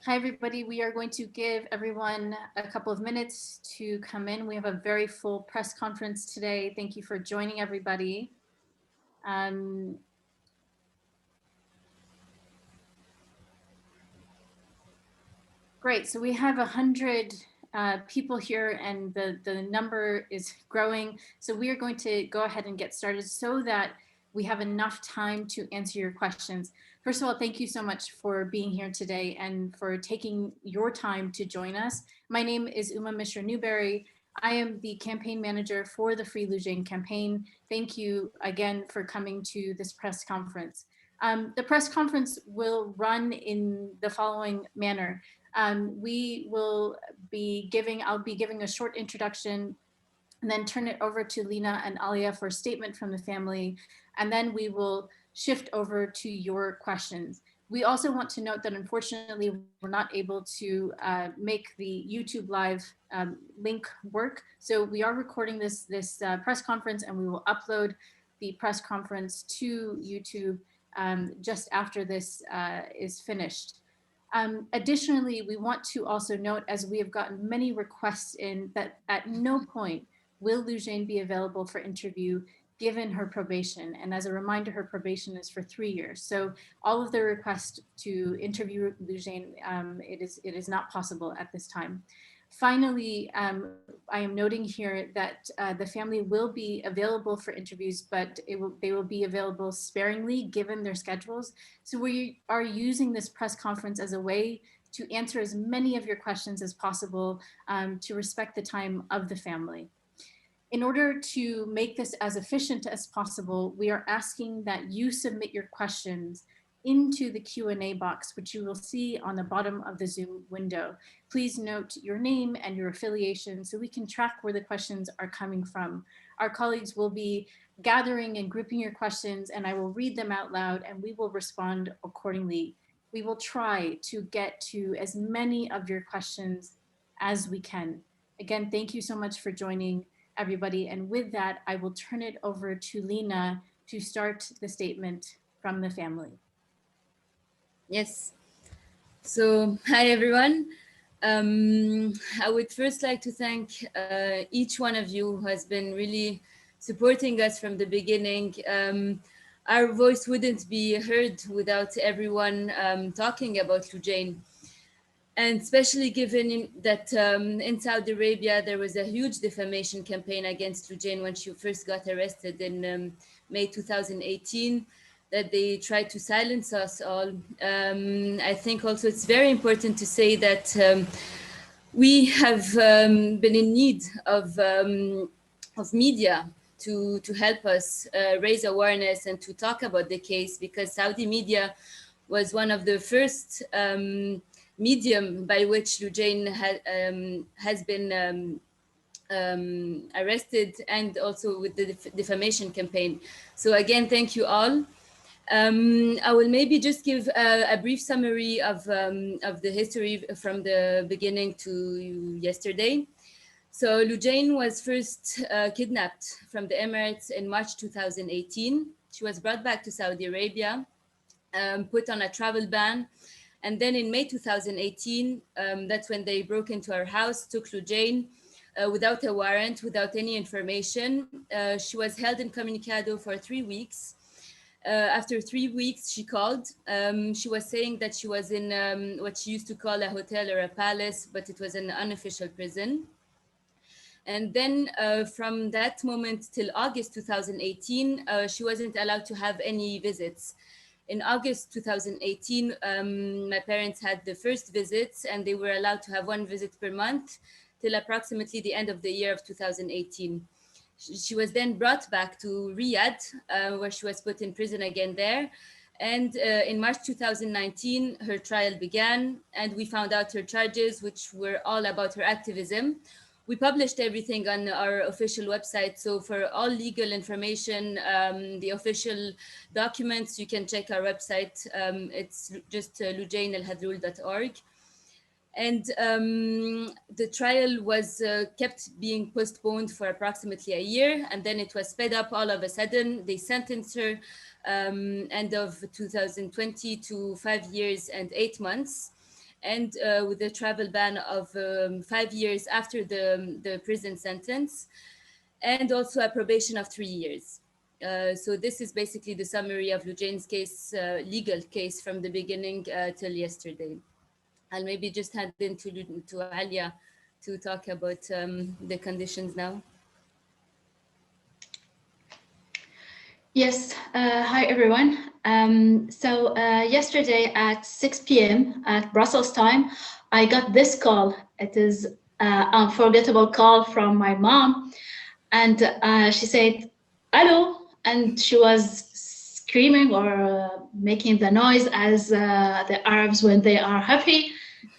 Hi, everybody. We are going to give everyone a couple of minutes to come in. We have a very full press conference today. Thank you for joining, everybody. Great. So we have 100 people here, and the number is growing. So we are going to go ahead and get started so that we have enough time to answer your questions. First of all, thank you so much for being here today and for taking your time to join us. My name is Uma Mishra Newberry. I am the campaign manager for the Free Loujain campaign. Thank you again for coming to this press conference. The press conference will run in the following manner. I'll be giving a short introduction and then turn it over to Lina and Alia for a statement from the family. And then we will shift over to your questions. We also want to note that unfortunately, we're not able to make the YouTube live link work. So we are recording this press conference, and we will upload the press conference to YouTube just after this is finished. Additionally, we want to also note, as we have gotten many requests in, that at no point will Loujain be available for interview given her probation. And as a reminder, her probation is for 3 years. So all of the requests to interview Loujain, it is not possible at this time. Finally, I am noting here that the family will be available for interviews, but they will be available sparingly given their schedules. So we are using this press conference as a way to answer as many of your questions as possible to respect the time of the family. In order to make this as efficient as possible, we are asking that you submit your questions into the Q&A box, which you will see on the bottom of the Zoom window. Please note your name and your affiliation so we can track where the questions are coming from. Our colleagues will be gathering and grouping your questions, and I will read them out loud and we will respond accordingly. We will try to get to as many of your questions as we can. Again, thank you so much for joining, everybody. And with that, I will turn it over to Lina to start the statement from the family. Yes. So, hi everyone. I would first like to thank each one of you who has been really supporting us from the beginning. Our voice wouldn't be heard without everyone talking about Loujain. And especially given that in Saudi Arabia, there was a huge defamation campaign against Loujain when she first got arrested in May 2018, that they tried to silence us all. I think also it's very important to say that we have been in need of media to help us raise awareness and to talk about the case, because Saudi media was one of the first medium by which Loujain has been arrested, and also with the defamation campaign. So again, thank you all. I will maybe just give a brief summary of the history from the beginning to yesterday. So Loujain was first kidnapped from the Emirates in March 2018. She was brought back to Saudi Arabia, put on a travel ban. And then in May 2018, that's when they broke into our house, took Loujain without a warrant, without any information. She was held incommunicado for 3 weeks. After 3 weeks, she called. She was saying that she was in what she used to call a hotel or a palace, but it was an unofficial prison. And then from that moment till August 2018, she wasn't allowed to have any visits. In August 2018, my parents had the first visits, and they were allowed to have 1 visit per month till approximately the end of the year of 2018. She was then brought back to Riyadh, where she was put in prison again there. And in March 2019, her trial began, and we found out her charges, which were all about her activism. We published everything on our official website. So for all legal information, the official documents, you can check our website. It's just Loujain AlHathloul.org. And the trial was kept being postponed for approximately a year, and then it was sped up all of a sudden. They sentenced her end of 2020 to 5 years and 8 months. and with a travel ban of 5 years after the prison sentence, and also a probation of 3 years. So this is basically the summary of Loujain's case, legal case from the beginning till yesterday. I'll maybe just hand in to Alia to talk about the conditions now. Yes, hi everyone. Yesterday at 6 p.m. at Brussels time, I got this call. It is an unforgettable call from my mom. And she said, "Hello," and she was screaming or making the noise as the Arabs when they are happy.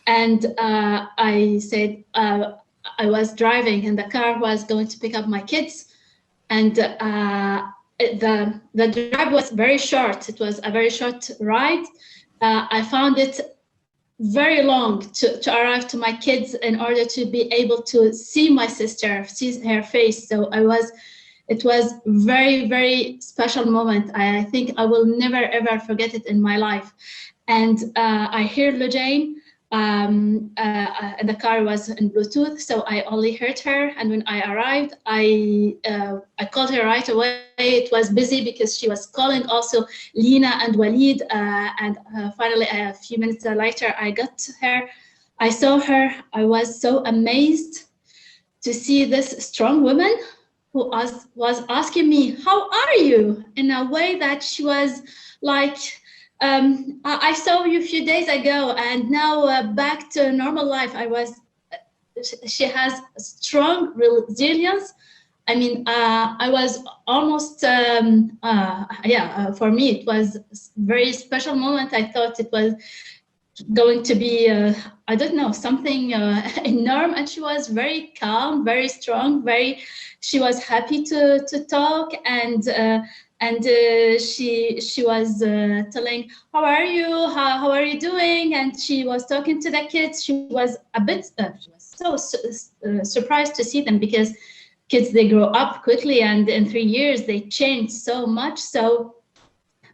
And I said, I was driving and the car was going to pick up my kids. And the drive was very short. It was a very short ride. I found it very long to arrive to my kids in order to be able to see my sister, see her face. So it was very, very special moment. I think I will never, ever forget it in my life. And I hear Loujain, and the car was in Bluetooth, so I only heard her. And when I arrived, I called her right away. It was busy because she was calling also Lina and Walid. And finally, a few minutes later, I got her. I saw her. I was so amazed to see this strong woman who was asking me, "How are you?" in a way that she was like, I saw you a few days ago and now back to normal life. She has strong resilience. I mean, I was almost, for me, it was a very special moment. I thought it was going to be, I don't know, something enormous. And she was very calm, very strong, she was happy to talk. And she was telling, "How are you? How are you doing?" And she was talking to the kids. She was a bit surprised to see them, because kids, they grow up quickly, and in 3 years they change so much.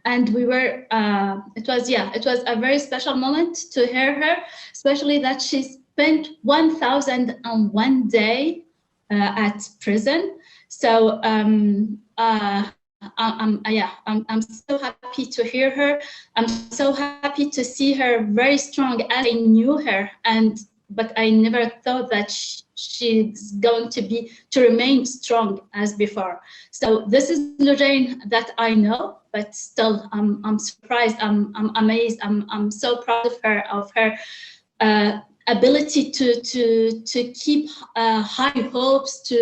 And we were, it was a very special moment to hear her, especially that she spent 1,001 day at prison. So I'm so happy to hear her. I'm so happy to see her very strong, as I knew her, but I never thought that she's going to remain strong as before. So this is Loujain that I know, but still I'm surprised, I'm amazed, I'm so proud of her ability to keep high hopes, to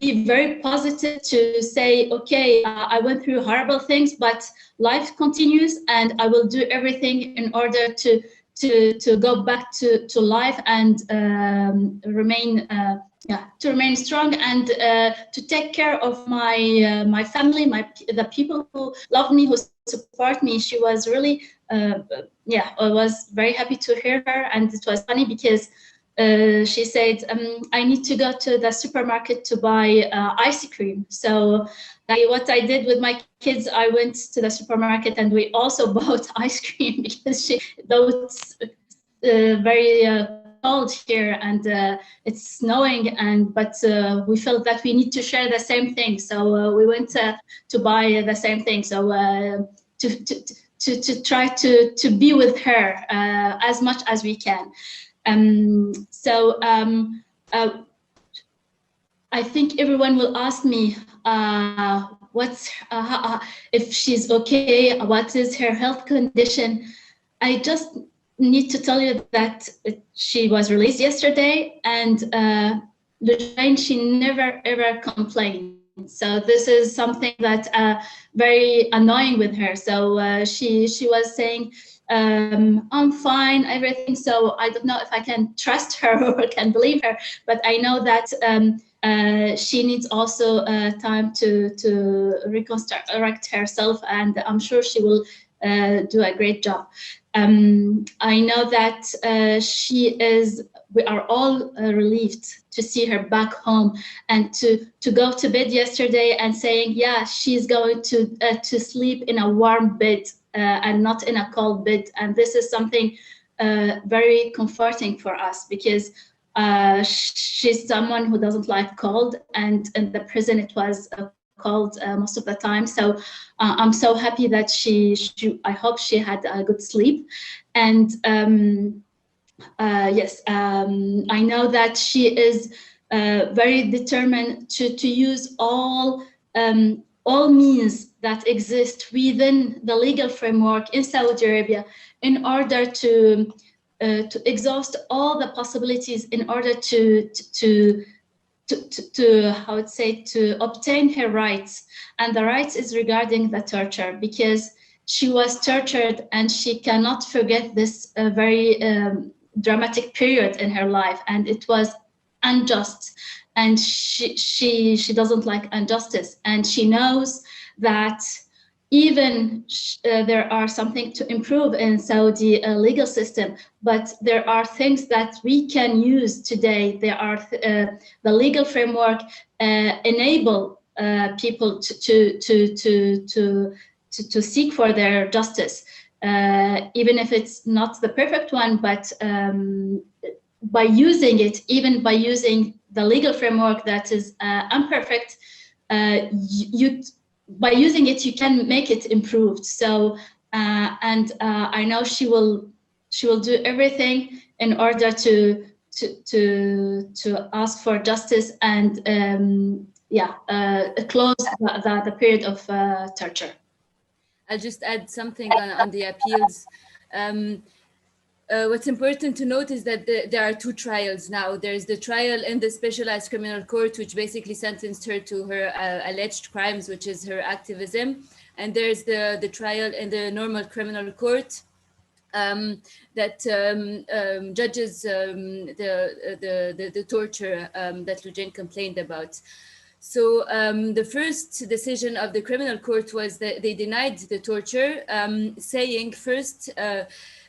be very positive, to say, okay, I went through horrible things, but life continues, and I will do everything in order to go back to life and remain strong, and to take care of my family, the people who love me, who support me. She was really, I was very happy to hear her. And it was funny because she said, "I need to go to the supermarket to buy ice cream." So what I did with my kids, I went to the supermarket and we also bought ice cream, because though it's very cold here and it's snowing, but we felt that we need to share the same thing. So we went to buy the same thing. So to try to be with her as much as we can. I think everyone will ask me if she's okay, what is her health condition. I just need to tell you that she was released yesterday, and Loujain, she never ever complained. So this is something that very annoying with her. So she was saying, "I'm fine, everything." So I don't know if I can trust her or can believe her, but I know that she needs also time to reconstruct herself, and I'm sure she will do a great job. I know that we are all relieved to see her back home, and to go to bed yesterday and saying, yeah, she's going to sleep in a warm bed and not in a cold bed. And this is something very comforting for us, because she's someone who doesn't like cold, and in the prison it was cold most of the time. So I'm so happy that I hope she had a good sleep. And yes, I know that she is very determined to use all means that exist within the legal framework in Saudi Arabia in order to exhaust all the possibilities in order to how would say, to obtain her rights. And the rights is regarding the torture, because she was tortured and she cannot forget this very dramatic period in her life, and it was unjust, and she doesn't like injustice, and she knows that even there are something to improve in Saudi legal system, but there are things that we can use today. There are the legal framework enable people to seek for their justice, even if it's not the perfect one, but by using it, even by using the legal framework that is imperfect, by using it, you can make it improved. So, and I know she will do everything in order to ask for justice and close the period of torture. I'll just add something on the appeals. What's important to note is that there are two trials now. There's the trial in the Specialized Criminal Court, which basically sentenced her to her alleged crimes, which is her activism. And there's the trial in the normal criminal court that judges the torture that Loujain complained about. So the first decision of the criminal court was that they denied the torture, saying first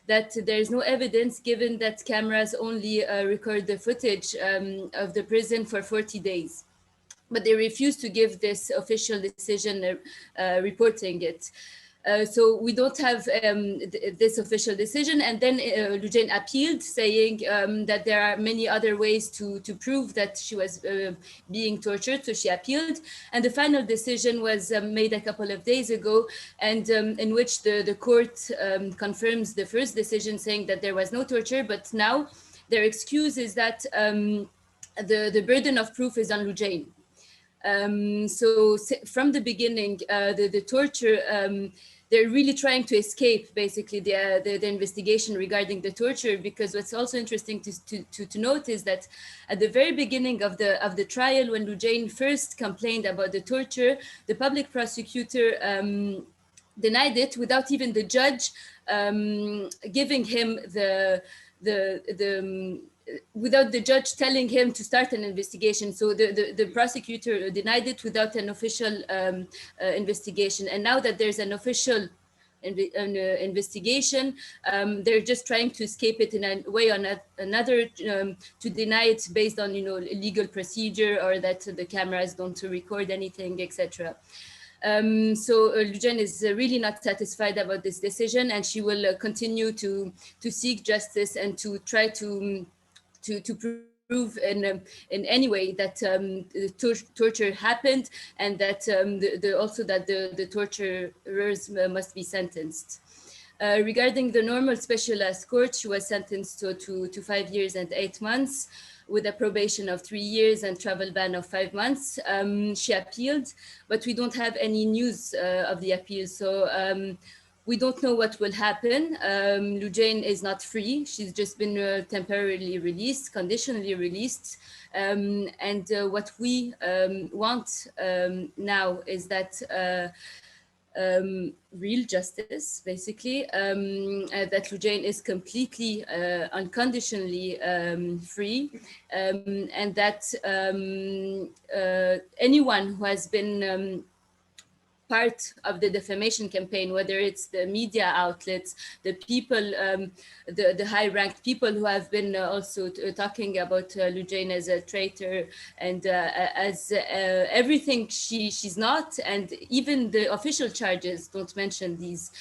that there is no evidence, given that cameras only record the footage of the prison for 40 days. But they refused to give this official decision reporting it. So we don't have this official decision. And then Loujain appealed, saying that there are many other ways to prove that she was being tortured. So she appealed. And the final decision was made a couple of days ago, and in which the court confirms the first decision, saying that there was no torture. But now their excuse is that the burden of proof is on Loujain. So from the beginning, the torture, they're really trying to escape basically the investigation regarding the torture, because what's also interesting to note is that at the very beginning of the trial, when Loujain first complained about the torture, the public prosecutor denied it without even the judge giving him without the judge telling him to start an investigation. So the prosecutor denied it without an official investigation. And now that there's an official investigation, they're just trying to escape it in a way or another, to deny it based on legal procedure, or that the cameras don't record anything, etc. So Loujain is really not satisfied about this decision, and she will continue to seek justice and to try to prove in any way that the torture happened, and that also that the torturers must be sentenced. Regarding the normal specialized court, she was sentenced to 5 years and 8 months, with a probation of 3 years and travel ban of 5 months. She appealed, but we don't have any news of the appeal. So we don't know what will happen. Loujain is not free. She's just been temporarily released, conditionally released. And what we want now is that real justice, basically, that Loujain is completely unconditionally free, and that anyone who has been part of the defamation campaign, whether it's the media outlets, the people, the high-ranked people who have been also talking about Loujain as a traitor and as everything she's not, and even the official charges don't mention these.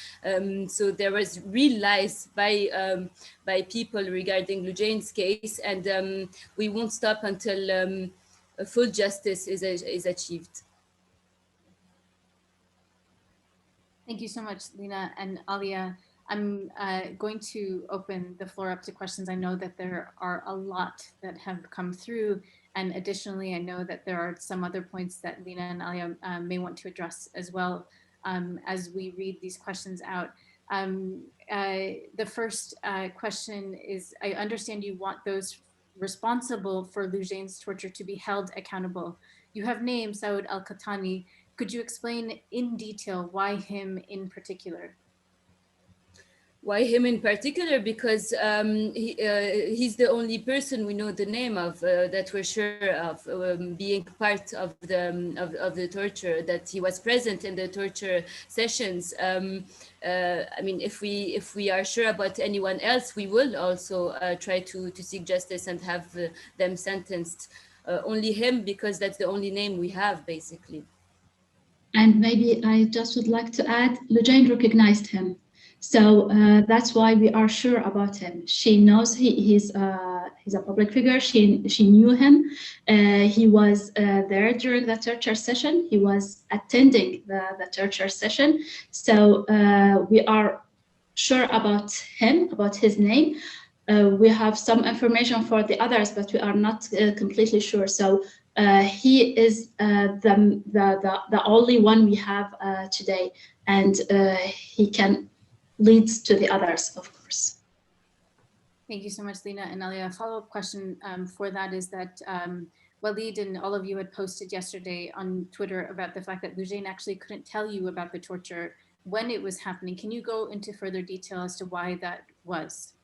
So there was real lies by people regarding Loujain's case, and we won't stop until full justice is achieved. Thank you so much, Lina and Alia. I'm going to open the floor up to questions. I know that there are a lot that have come through. And additionally, I know that there are some other points that Lina and Alia may want to address as well as we read these questions out. The first question is, I understand you want those responsible for Loujain's torture to be held accountable. You have named Saud Al-Qahtani. Could you explain in detail why him in particular? Why him in particular? Because he's the only person we know the name of that we're sure of being part of the torture, that he was present in the torture sessions. I mean, if we are sure about anyone else, we will also try to seek justice and have them sentenced. Only him, because that's the only name we have, basically. And maybe I just would like to add, Loujain recognized him. So that's why we are sure about him. She knows he's a public figure. She knew him. He was there during the torture session. He was attending the torture session. So we are sure about him, about his name. We have some information for the others, but we are not completely sure. So he is the only one we have today, and he can lead to the others, of course. Thank you so much, Lina and Alia. A follow-up question for that is that Walid and all of you had posted yesterday on Twitter about the fact that Loujain actually couldn't tell you about the torture when it was happening. Can you go into further detail as to why that was?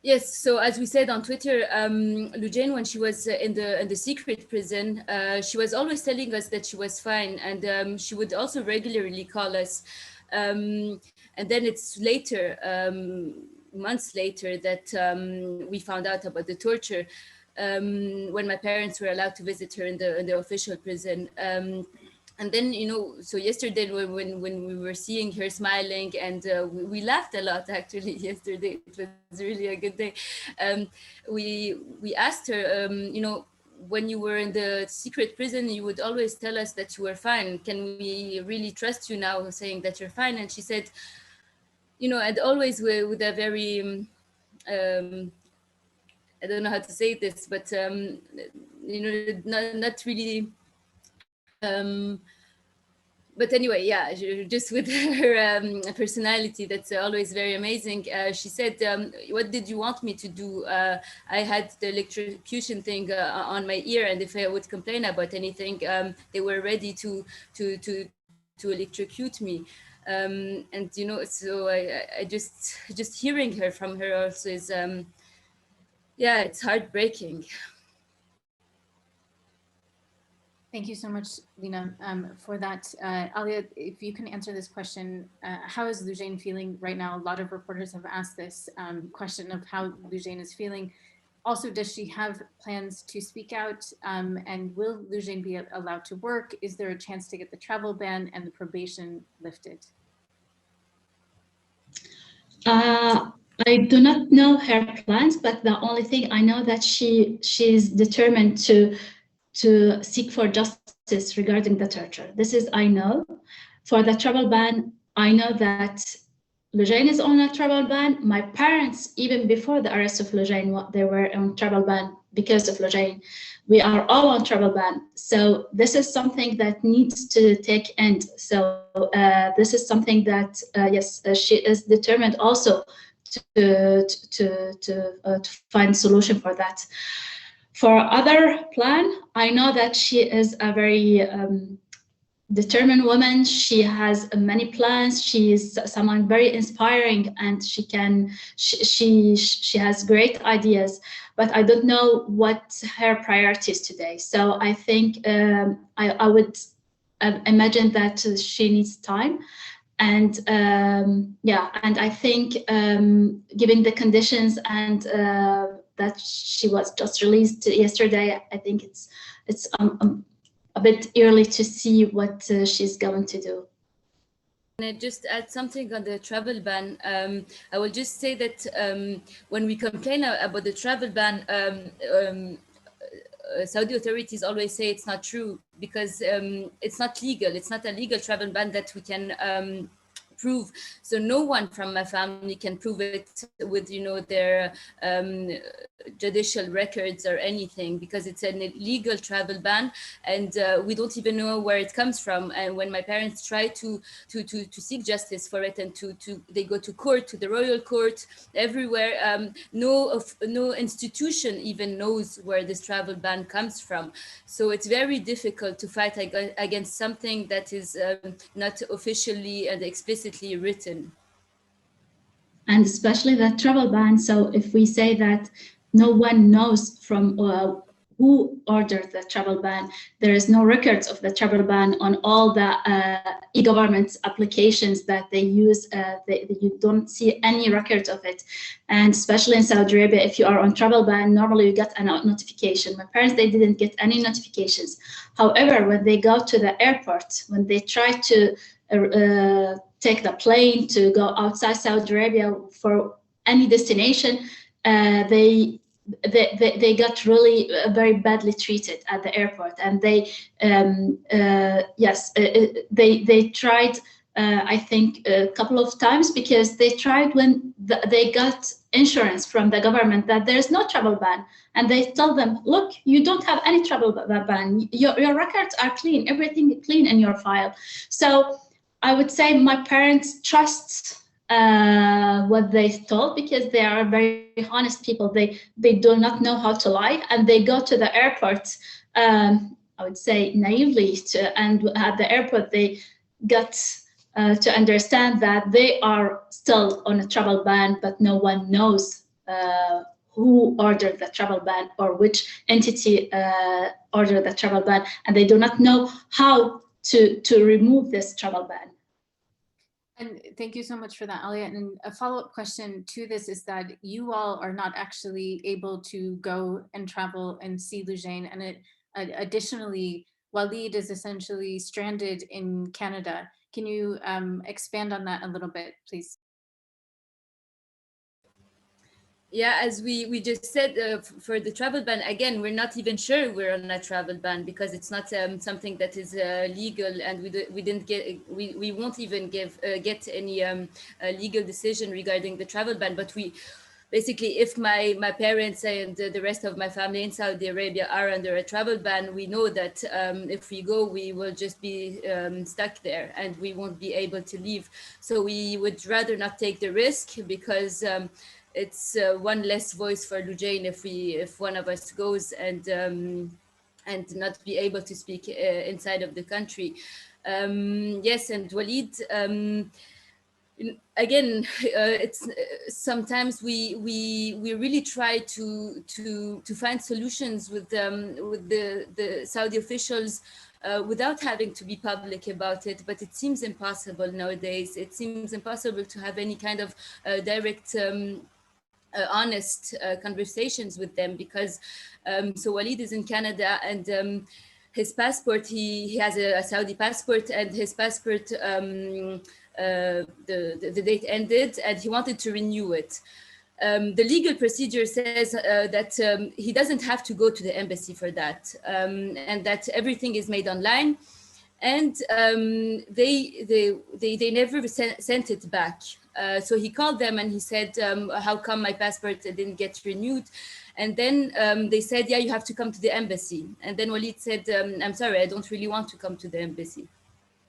Yes, so as we said on Twitter, Loujain, when she was in the secret prison, she was always telling us that she was fine, and she would also regularly call us. And then it's later, months later, that we found out about the torture when my parents were allowed to visit her in the official prison. And then, you know, so yesterday when we were seeing her smiling, and we laughed a lot actually yesterday, it was really a good day. We asked her, you know, when you were in the secret prison, you would always tell us that you were fine. Can we really trust you now saying that you're fine? And she said, you know, and always with a very, I don't know how to say this, but, you know, not really, but anyway, yeah, just with her personality, that's always very amazing. She said, what did you want me to do? I had the electrocution thing on my ear, and if I would complain about anything, they were ready to electrocute me. And, you know, so I just hearing her from her also is, yeah, it's heartbreaking. Thank you so much, Lina, for that. Alia, if you can answer this question, how is Loujain feeling right now? A lot of reporters have asked this question of how Loujain is feeling. Also, does she have plans to speak out? And will Loujain be allowed to work? Is there a chance to get the travel ban and the probation lifted? I do not know her plans, but the only thing I know that she's determined to seek for justice regarding the torture. This is, I know. For the travel ban, I know that Loujain is on a travel ban. My parents, even before the arrest of Loujain, they were on travel ban because of Loujain. We are all on travel ban. So this is something that needs to take end. So this is something that, yes, she is determined also to find a solution for that. For other plan, I know that she is a very determined woman. She has many plans. She is someone very inspiring, and she has great ideas. But I don't know what her priorities today. So I think I would imagine that she needs time. And yeah, and I think given the conditions and that she was just released yesterday, I think it's a bit early to see what she's going to do. And I just add something on the travel ban. I will just say that when we complain about the travel ban, Saudi authorities always say it's not true because it's not legal. It's not a legal travel ban that we can prove. So no one from my family can prove it with, you know, their judicial records or anything, because it's an illegal travel ban, and we don't even know where it comes from. And when my parents try to seek justice for it, and they go to court, to the royal court, everywhere, no institution even knows where this travel ban comes from. So it's very difficult to fight against something that is not officially and explicitly written. And especially that travel ban. So if we say that no one knows from who ordered the travel ban, there is no records of the travel ban on all the e-government applications that they use. You don't see any records of it. And especially in Saudi Arabia, if you are on travel ban, normally you get a notification. My parents, they didn't get any notifications. However, when they go to the airport, when they try to take the plane to go outside Saudi Arabia for any destination, they got really very badly treated at the airport, and they tried I think a couple of times, because they tried when they got insurance from the government that there is no travel ban, and they told them, look, you don't have any travel ban, your records are clean, everything clean in your file. So I would say my parents trust what they thought, because they are very honest people. They do not know how to lie, and they go to the airport, I would say naively, and at the airport they got to understand that they are still on a travel ban, but no one knows who ordered the travel ban or which entity ordered the travel ban, and they do not know how to remove this travel ban. And thank you so much for that, Alia. And a follow-up question to this is that you all are not actually able to go and travel and see Loujain. And additionally, Walid is essentially stranded in Canada. Can you expand on that a little bit, please? Yeah, as we just said, for the travel ban, again, we're not even sure we're on a travel ban, because it's not something that is legal, and we won't even get any legal decision regarding the travel ban. But we basically, if my parents and the rest of my family in Saudi Arabia are under a travel ban, we know that if we go, we will just be stuck there, and we won't be able to leave. So we would rather not take the risk, because it's one less voice for Loujain if one of us goes and not be able to speak inside of the country. Yes, and Walid, again, it's sometimes we really try to find solutions with the Saudi officials without having to be public about it, but it seems impossible nowadays. It seems impossible to have any kind of direct honest conversations with them, because so Walid is in Canada, and his passport, he has a Saudi passport, and his passport, the date ended, and he wanted to renew it. The legal procedure says that he doesn't have to go to the embassy for that, and that everything is made online, and they never sent it back. So he called them and he said, how come my passport didn't get renewed? And then they said, yeah, you have to come to the embassy. And then Walid said, I'm sorry, I don't really want to come to the embassy.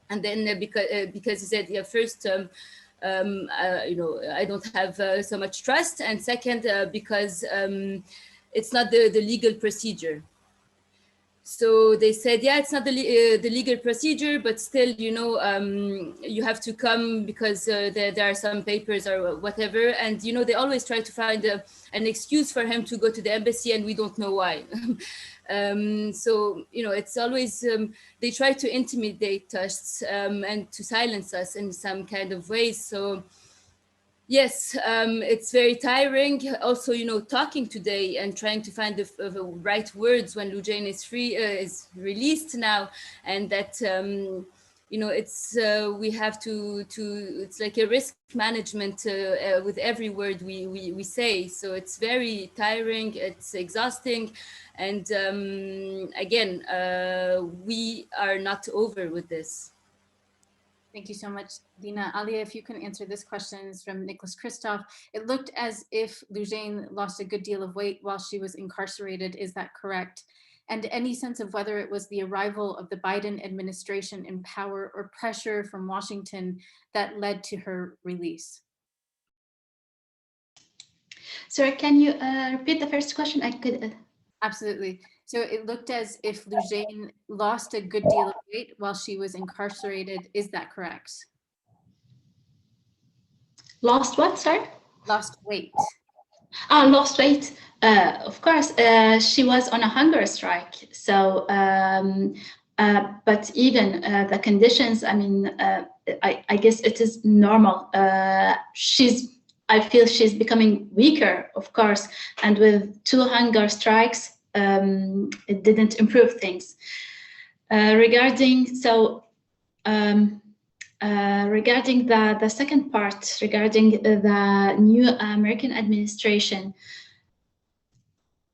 And then because he said, yeah, first, I don't have so much trust. And second, because it's not the legal procedure. So they said, yeah, it's not the legal procedure, but still, you have to come because there are some papers or whatever. And, they always try to find an excuse for him to go to the embassy, and we don't know why. So, it's always, they try to intimidate us, and to silence us in some kind of ways. So, yes, it's very tiring. Also, talking today and trying to find the right words when Loujain is is released now, and that it's we have to it's like a risk management with every word we say. So it's very tiring. It's exhausting, and again, we are not over with this. Thank you so much, Dina. Alia, if you can answer this question, is from Nicholas Christoph. It looked as if Loujain lost a good deal of weight while she was incarcerated. Is that correct? And any sense of whether it was the arrival of the Biden administration in power or pressure from Washington that led to her release? Sorry, can you repeat the first question? I could. Absolutely. So it looked as if Loujain lost a good deal of weight while she was incarcerated. Is that correct? Lost what, sorry? Lost weight. Lost weight. Of course, she was on a hunger strike. So, but even the conditions, I mean, I guess it is normal. I feel she's becoming weaker, of course, and with 2 hunger strikes, it didn't improve things. Regarding the second part, regarding the new American administration,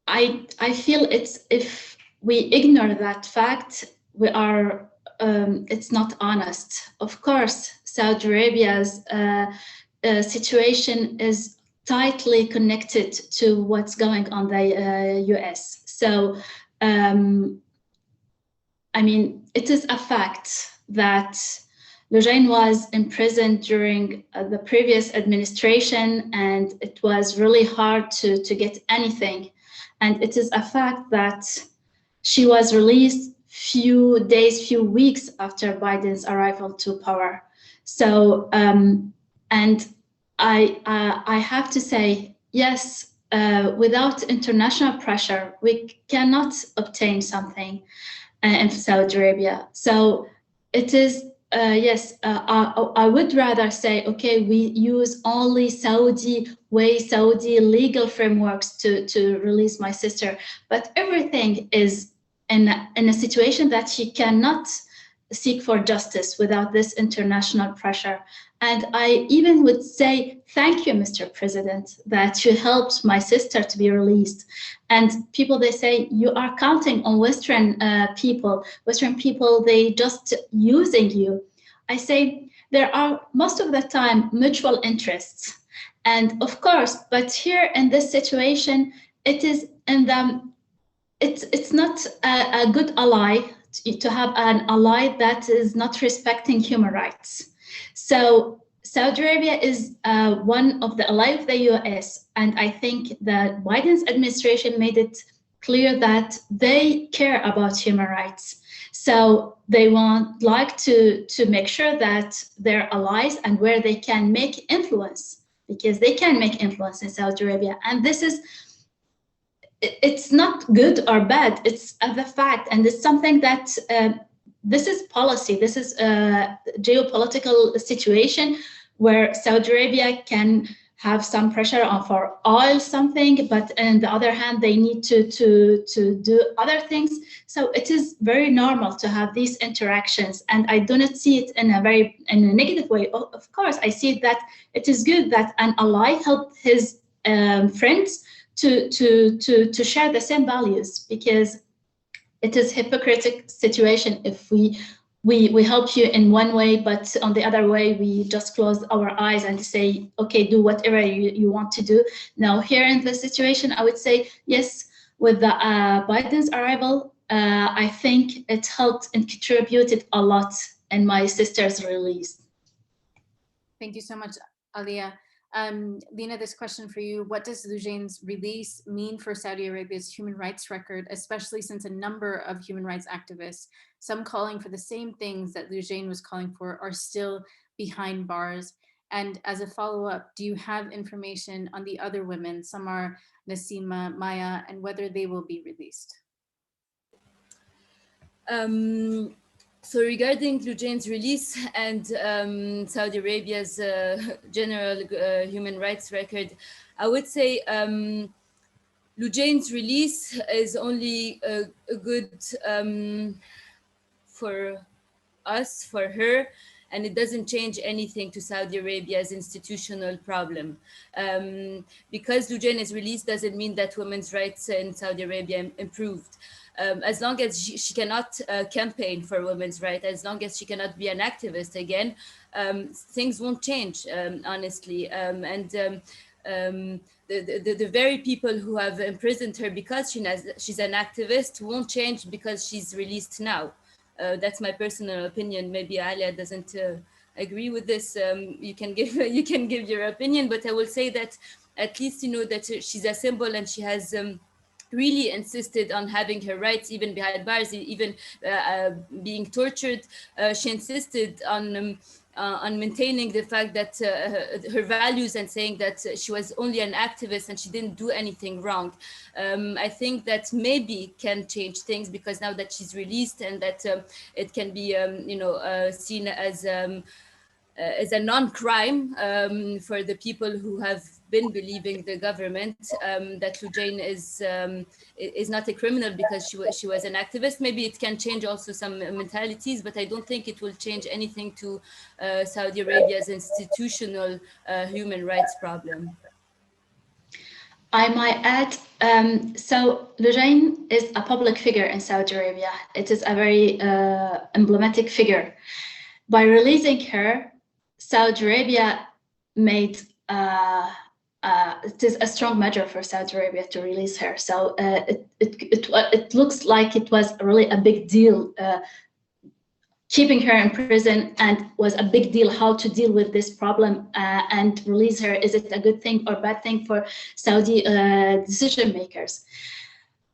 I feel if we ignore that fact, we are it's not honest. Of course, Saudi Arabia's situation is tightly connected to what's going on the US. So, I mean, it is a fact that Loujain was imprisoned during the previous administration, and it was really hard to get anything. And it is a fact that she was released few days, few weeks after Biden's arrival to power. So, and I have to say, yes, without international pressure, we cannot obtain something in Saudi Arabia. So it is, yes, I would rather say, okay, we use only Saudi way, Saudi legal frameworks to release my sister, but everything is in a situation that she cannot seek for justice without this international pressure. And I even would say, thank you, Mr. President, that you helped my sister to be released. And people, they say, you are counting on Western people. Western people, they just using you. I say, there are most of the time mutual interests. And of course, but here in this situation, it is in the, it's not a good ally to have an ally that is not respecting human rights. So Saudi Arabia is one of the allies of the US, and I think that Biden's administration made it clear that they care about human rights. So they want like to make sure that they're allies and where they can make influence, because they can make influence in Saudi Arabia. And this is, it's not good or bad, it's the fact, and it's something that this is policy, this is a geopolitical situation where Saudi Arabia can have some pressure on for oil something, but on the other hand, they need to do other things. So it is very normal to have these interactions, and I do not see it in a negative way. Of course, I see that it is good that an ally helped his friends to share the same values, because it is hypocritical situation if we help you in one way, but on the other way we just close our eyes and say, okay, do whatever you want to do. Now here in this situation, I would say yes, with the Biden's arrival, I think it helped and contributed a lot in my sister's release. Thank you so much, Alia. Lina, this question for you. What does Loujain's release mean for Saudi Arabia's human rights record, especially since a number of human rights activists, some calling for the same things that Loujain was calling for, are still behind bars? And as a follow-up, do you have information on the other women, Samar, Nasima, Maya, and whether they will be released? Um, so regarding Loujain's release and Saudi Arabia's general human rights record, I would say Loujain's release is only a good for us, for her, and it doesn't change anything to Saudi Arabia's institutional problem. Because Loujain is released doesn't mean that women's rights in Saudi Arabia improved. As long as she cannot campaign for women's rights, as long as she cannot be an activist again, things won't change, honestly. The very people who have imprisoned her because she's an activist won't change because she's released now. That's my personal opinion. Maybe Alia doesn't agree with this. You can give you can give your opinion, but I will say that at least you know that she's a symbol and she has really insisted on having her rights even behind bars, even being tortured. She insisted on maintaining the fact that her values and saying that she was only an activist and she didn't do anything wrong. I think that maybe can change things because now that she's released and that it can be, seen as a non-crime for the people who have been believing the government that Loujain is not a criminal because she was an activist. Maybe it can change also some mentalities, but I don't think it will change anything to Saudi Arabia's institutional human rights problem. I might add, so Loujain is a public figure in Saudi Arabia. It is a very emblematic figure. By releasing her, Saudi Arabia made it is a strong measure for Saudi Arabia to release her. So it looks like it was really a big deal keeping her in prison, and was a big deal how to deal with this problem and release her. Is it a good thing or bad thing for Saudi decision makers?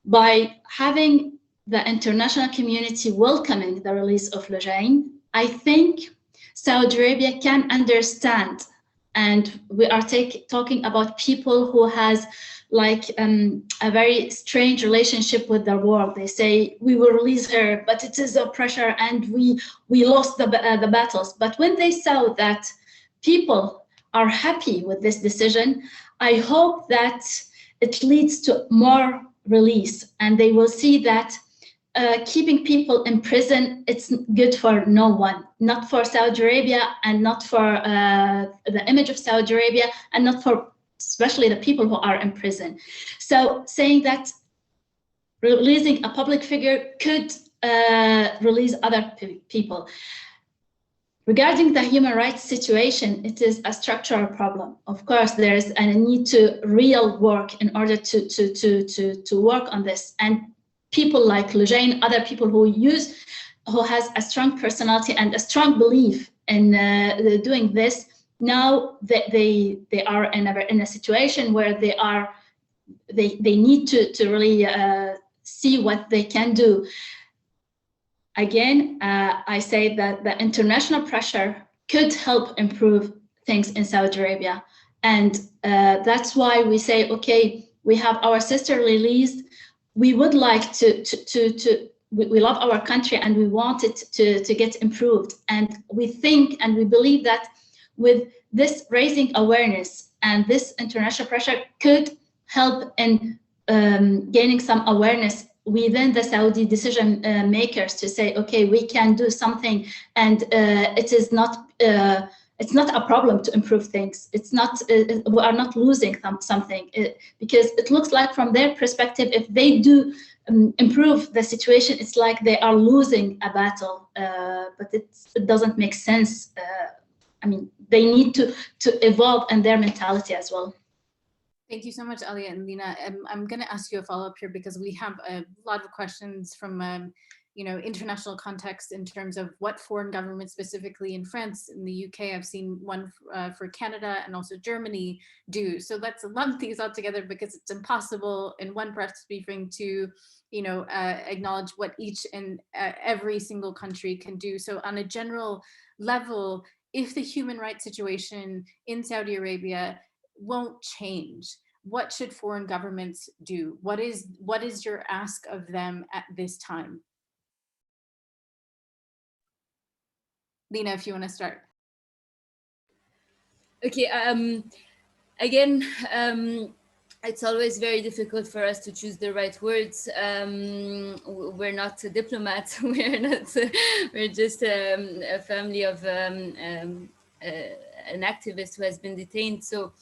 By having the international community welcoming the release of Loujain, I think Saudi Arabia can understand, and we are talking about people who has like a very strange relationship with the world. They say we will release her, but it is a pressure, and we lost the battles. But when they saw that people are happy with this decision, I hope that it leads to more release, and they will see that keeping people in prison, it's good for no one, not for Saudi Arabia, and not for the image of Saudi Arabia, and not for especially the people who are in prison. So saying that releasing a public figure could release other people. Regarding the human rights situation, it is a structural problem. Of course, there is a need to real work in order to work on this. And people like Loujain, other people who has a strong personality and a strong belief in doing this, now that they are in a situation where they need to really see what they can do. Again, I say that the international pressure could help improve things in Saudi Arabia, and that's why we say, okay, we have our sister released. We would like we love our country and we want it to get improved, and we think and we believe that with this raising awareness and this international pressure could help in gaining some awareness within the Saudi decision makers to say, okay, we can do something, and it's not a problem to improve things. It's not we are not losing something, because it looks like from their perspective, if they do improve the situation, it's like they are losing a battle, but it doesn't make sense. I mean, they need to evolve in their mentality as well. Thank you so much, Alia and Lina. I'm going to ask you a follow-up here because we have a lot of questions from international context in terms of what foreign governments, specifically in France, in the UK, I've seen one for Canada and also Germany do. So let's lump these all together because it's impossible in one press briefing to acknowledge what each and every single country can do. So on a general level, if the human rights situation in Saudi Arabia won't change, what should foreign governments do? What is your ask of them at this time? Lina, if you want to start. Okay. Again, it's always very difficult for us to choose the right words. We're not diplomats. We're not. We're just a family of an activist who has been detained. So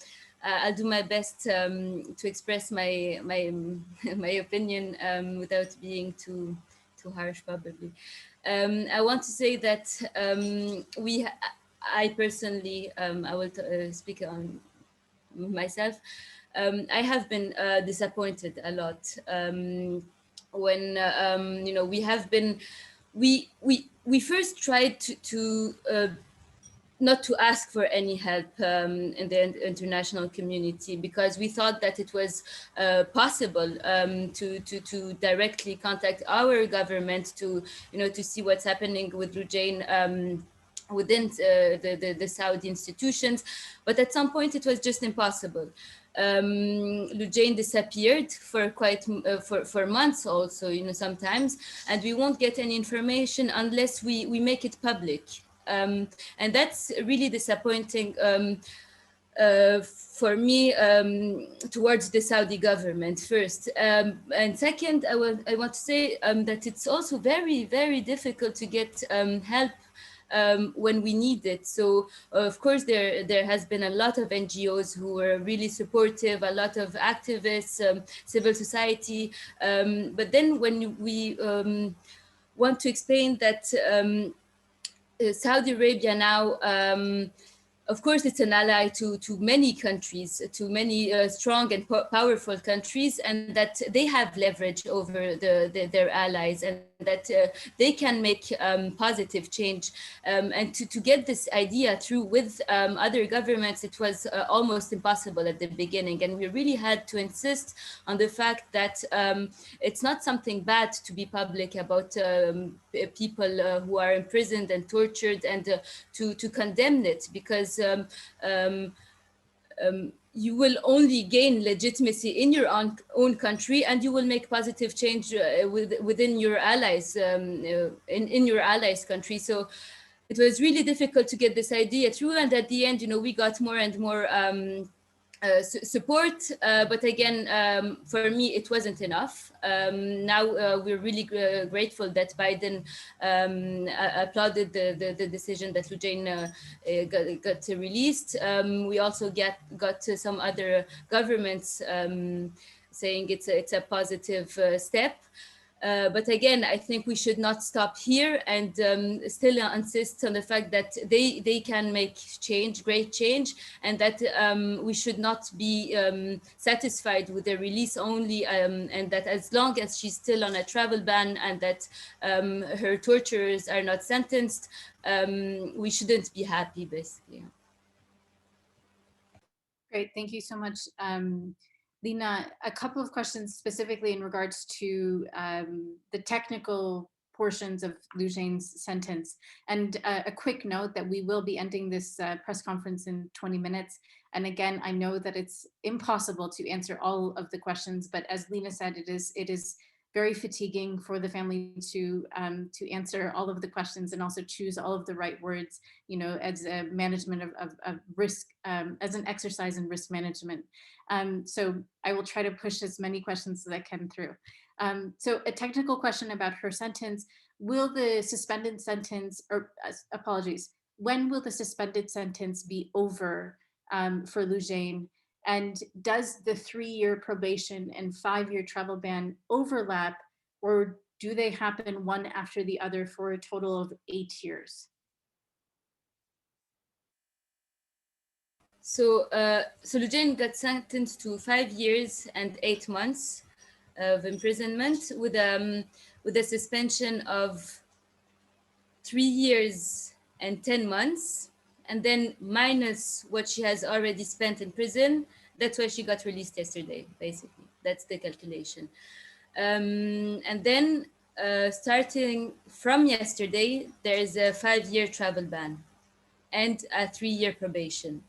I'll do my best to express my my opinion without being too harsh, probably. I want to say that I personally, I will speak on myself. I have been disappointed a lot when we have been we first tried to not to ask for any help in the international community, because we thought that it was possible to directly contact our government to to see what's happening with Loujain within the Saudi institutions. But at some point it was just impossible. Loujain disappeared for for months also, sometimes, and we won't get any information unless we make it public. And that's really disappointing for me, towards the Saudi government first. And second, I want to say that it's also very, very difficult to get help when we need it. So of course there has been a lot of NGOs who were really supportive, a lot of activists, civil society. But then when we want to explain that Saudi Arabia now, of course, it's an ally to many countries, to many strong and powerful countries, and that they have leverage over their allies, and that they can make positive change. And to get this idea through with other governments, it was almost impossible at the beginning. And we really had to insist on the fact that it's not something bad to be public about people who are imprisoned and tortured, and to condemn it, because you will only gain legitimacy in your own country, and you will make positive change within your allies, in your allies country. So it was really difficult to get this idea through, and at the end, we got more and more support, but again, for me it wasn't enough. Now we're really grateful that Biden applauded the decision that Loujain got released. We also got some other governments saying it's a positive step. But again, I think we should not stop here, and still insist on the fact that they can make change, great change, and that we should not be satisfied with the release only, and that as long as she's still on a travel ban, and that her torturers are not sentenced, we shouldn't be happy, basically. Great, thank you so much. Lina, a couple of questions specifically in regards to the technical portions of Loujain's sentence. And a quick note that we will be ending this press conference in 20 minutes. And again, I know that it's impossible to answer all of the questions, but as Lina said, it is very fatiguing for the family to answer all of the questions and also choose all of the right words, as a management of risk, as an exercise in risk management. So I will try to push as many questions as I can through. So a technical question about her sentence: will the suspended sentence, or apologies, when will the suspended sentence be over for Loujain? And does the 3-year probation and 5-year travel ban overlap, or do they happen one after the other for a total of 8 years? So Loujain got sentenced to 5 years and 8 months of imprisonment, with a suspension of 3 years and 10 months, and then minus what she has already spent in prison. That's why she got released yesterday, basically. That's the calculation. And then starting from yesterday, there is a 5-year travel ban and a 3-year probation.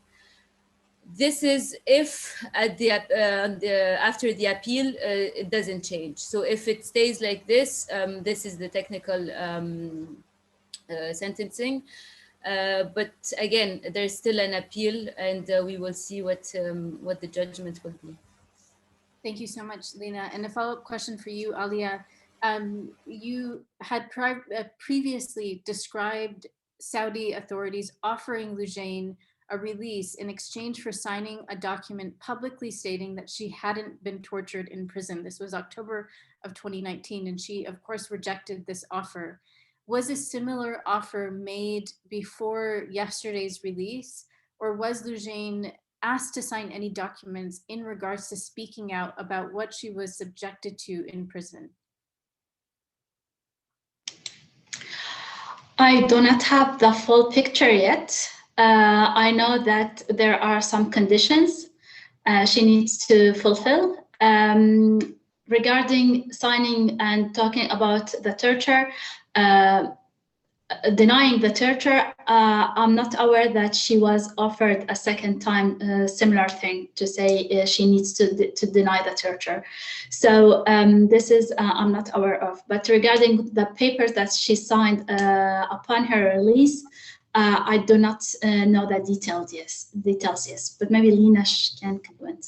This is if at after the appeal it doesn't change. So if it stays like this, this is the technical sentencing. But again, there's still an appeal, and we will see what the judgment will be. Thank you so much, Lina. And a follow-up question for you, Alia. You had previously described Saudi authorities offering Loujain a release in exchange for signing a document publicly stating that she hadn't been tortured in prison. This was October of 2019, and she, of course, rejected this offer. Was a similar offer made before yesterday's release, or was Loujain asked to sign any documents in regards to speaking out about what she was subjected to in prison? I do not have the full picture yet. I know that there are some conditions she needs to fulfill. Regarding signing and talking about the torture, denying the torture, I'm not aware that she was offered a second time similar thing to say she needs to deny the torture. So this is I'm not aware of. But regarding the papers that she signed upon her release, I do not know the details. Yes, but maybe Lina can comment.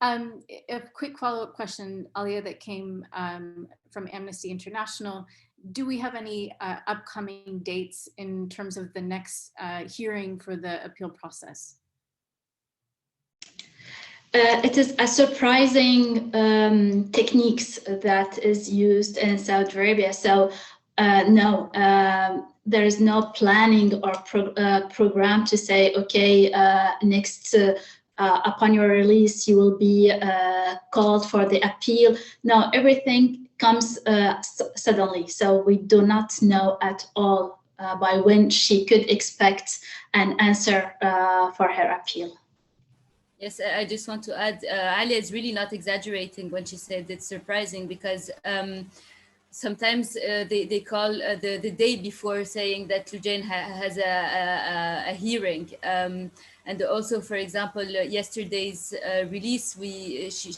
A quick follow-up question, Alia, that came from Amnesty International. Do we have any upcoming dates in terms of the next hearing for the appeal process? It is a surprising techniques that is used in Saudi Arabia. So no, there is no planning or program to say, okay, next upon your release, you will be called for the appeal. No, everything comes suddenly. So we do not know at all by when she could expect an answer for her appeal. Yes, I just want to add, Alia is really not exaggerating when she said it's surprising, because sometimes they call the day before saying that Loujain has a hearing. And also, for example, yesterday's release,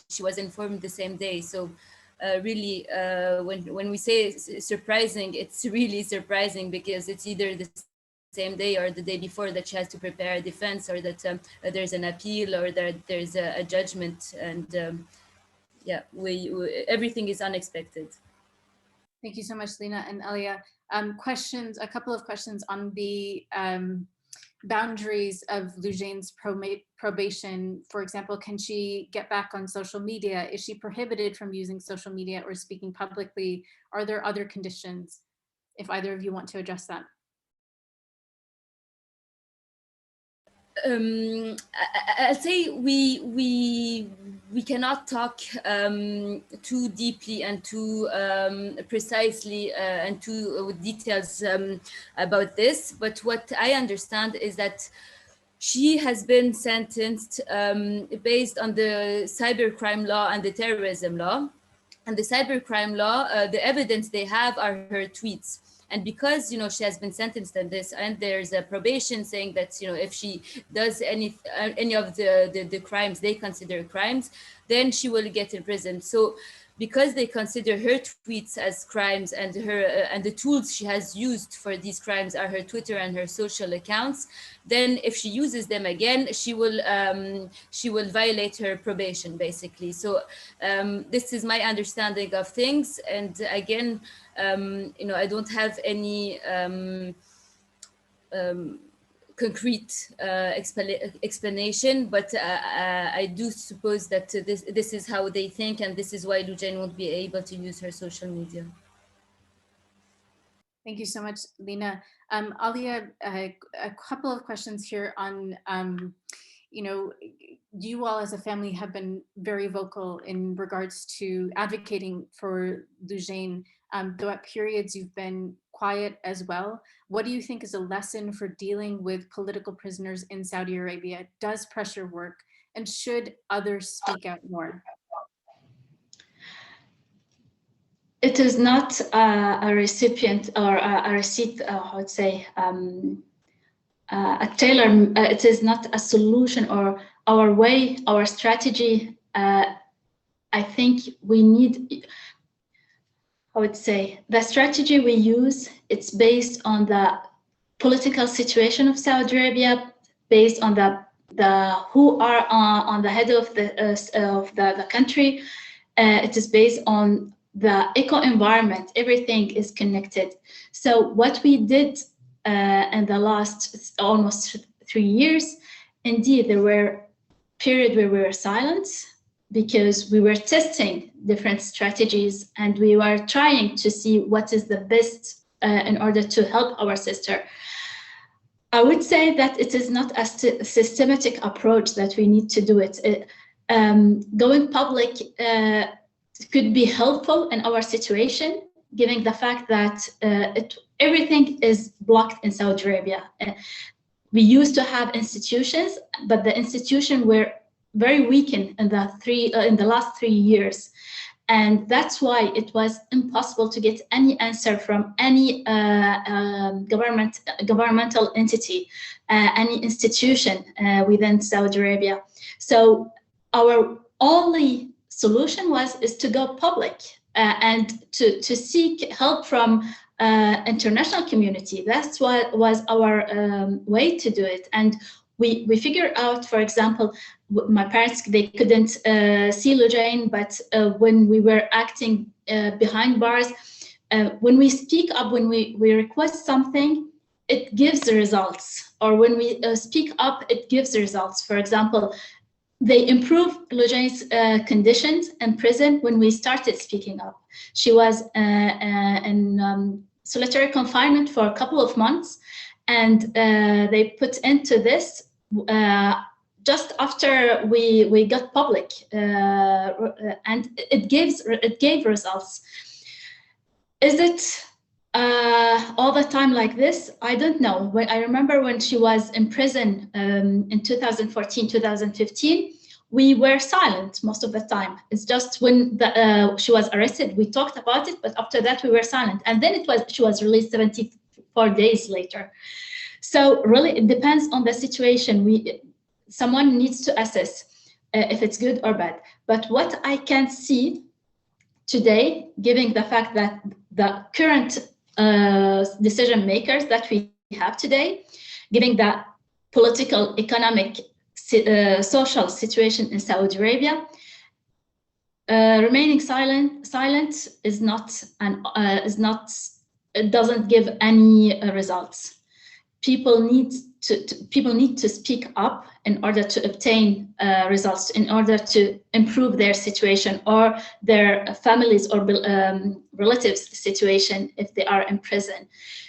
she was informed the same day. So really, when we say surprising, it's really surprising, because it's either the same day or the day before that she has to prepare a defense, or that there's an appeal, or there's a judgment. And yeah, everything is unexpected. Thank you so much, Lina and Alia. A couple of questions on the boundaries of Loujain's probation. For example, can she get back on social media? Is she prohibited from using social media or speaking publicly? Are there other conditions? If either of you want to address that. I'll say we cannot talk too deeply and too precisely and too with details about this. But what I understand is that she has been sentenced based on the cybercrime law and the terrorism law. And the cybercrime law, the evidence they have are her tweets. And because she has been sentenced on this, and there's a probation saying that if she does any of the crimes they consider crimes, then she will get imprisoned. So because they consider her tweets as crimes, and the tools she has used for these crimes are her Twitter and her social accounts, then if she uses them again, she will violate her probation, basically. So this is my understanding of things. And again, I don't have any concrete explanation, but I do suppose that this is how they think, and this is why Loujain won't be able to use her social media. Thank you so much, Lina. Alia, a couple of questions here on, you all as a family have been very vocal in regards to advocating for Loujain, though at periods you've been quiet as well. What do you think is a lesson for dealing with political prisoners in Saudi Arabia? Does pressure work? And should others speak out more? It is not a recipient or a receipt, I would say, a tailor. It is not a solution or our way, our strategy. I think we need, I would say, the strategy we use, it's based on the political situation of Saudi Arabia, based on the who are on the head of the country. It is based on the eco environment. Everything is connected. So what we did in the last almost 3 years, indeed, there were periods where we were silent because we were testing different strategies and we were trying to see what is the best in order to help our sister. I would say that it is not a systematic approach that we need to do it. Going public could be helpful in our situation, given the fact that everything is blocked in Saudi Arabia. We used to have institutions, but the institutions were very weakened in the last 3 years. And that's why it was impossible to get any answer from any governmental entity, any institution within Saudi Arabia. So our only solution is to go public and to seek help from international community. That's what was our way to do it. And we figured out, for example, my parents, they couldn't see Loujain, but when we were acting behind bars, when we speak up, when we request something, it gives the results. Or when we speak up, it gives the results. For example, they improved Loujain's conditions in prison when we started speaking up. She was in solitary confinement for a couple of months, and they put into this just after we got public, and it gave results. Is it all the time like this? I don't know. I remember when she was in prison in 2014, 2015, we were silent most of the time. It's just when she was arrested, we talked about it, but after that we were silent. And then she was released 74 days later. So really, it depends on the situation. Someone needs to assess if it's good or bad. But what I can see today, given the fact that the current decision makers that we have today, given the political, economic, social situation in Saudi Arabia, remaining silent is not, it doesn't give any results. People need to speak up in order to obtain results, in order to improve their situation or their families or relatives' situation if they are in prison.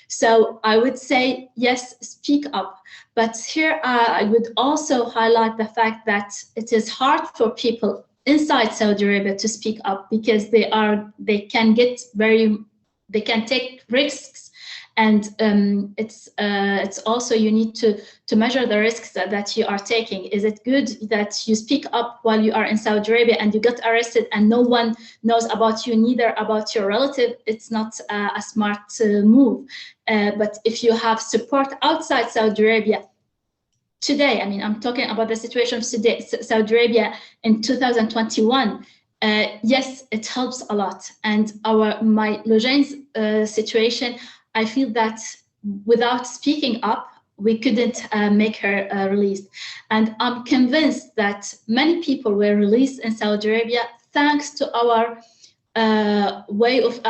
So I would say, yes, speak up. But here I would also highlight the fact that it is hard for people inside Saudi Arabia to speak up because they can take risks. And it's also, you need to measure the risks that you are taking. Is it good that you speak up while you are in Saudi Arabia and you get arrested and no one knows about you, neither about your relative? It's not a smart move. But if you have support outside Saudi Arabia today, I mean, I'm talking about the situation of today, Saudi Arabia in 2021. Yes, it helps a lot. And my Loujain's situation, I feel that without speaking up, we couldn't make her released. And I'm convinced that many people were released in Saudi Arabia thanks to our way of,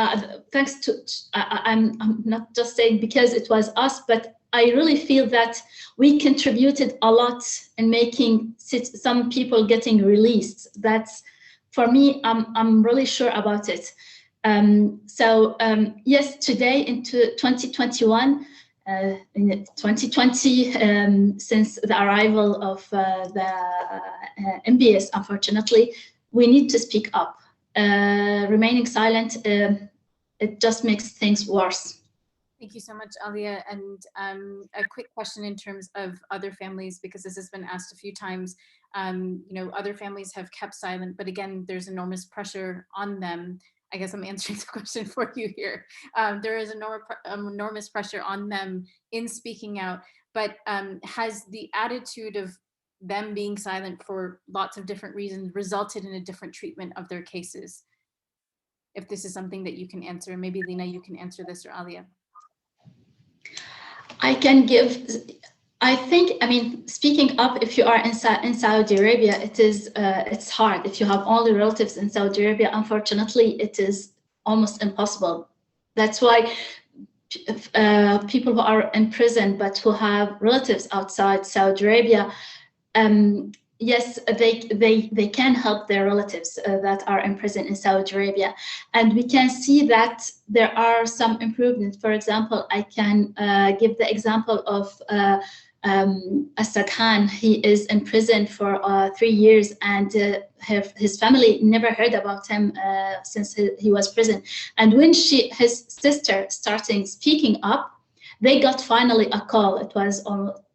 thanks to, I'm not just saying because it was us, but I really feel that we contributed a lot in making some people getting released. That's, for me, I'm really sure about it. Yes, today into 2021, in 2020, since the arrival of the MBS, unfortunately, we need to speak up. Remaining silent, it just makes things worse. Thank you so much, Alia. And a quick question in terms of other families, because this has been asked a few times. Other families have kept silent, but again, there's enormous pressure on them. I guess I'm answering the question for you here. There is enormous pressure on them in speaking out, but has the attitude of them being silent for lots of different reasons resulted in a different treatment of their cases? If this is something that you can answer, maybe Lina, you can answer this, or Alia. I can give. I think. I mean, speaking up, if you are in Saudi Arabia, it's hard. If you have only relatives in Saudi Arabia, unfortunately, it is almost impossible. That's why people who are in prison but who have relatives outside Saudi Arabia, yes, they can help their relatives that are in prison in Saudi Arabia, and we can see that there are some improvements. For example, I can give the example of Asad Khan. He is in prison for 3 years, and his family never heard about him since he was prison. And when his sister started speaking up, they got finally a call. It was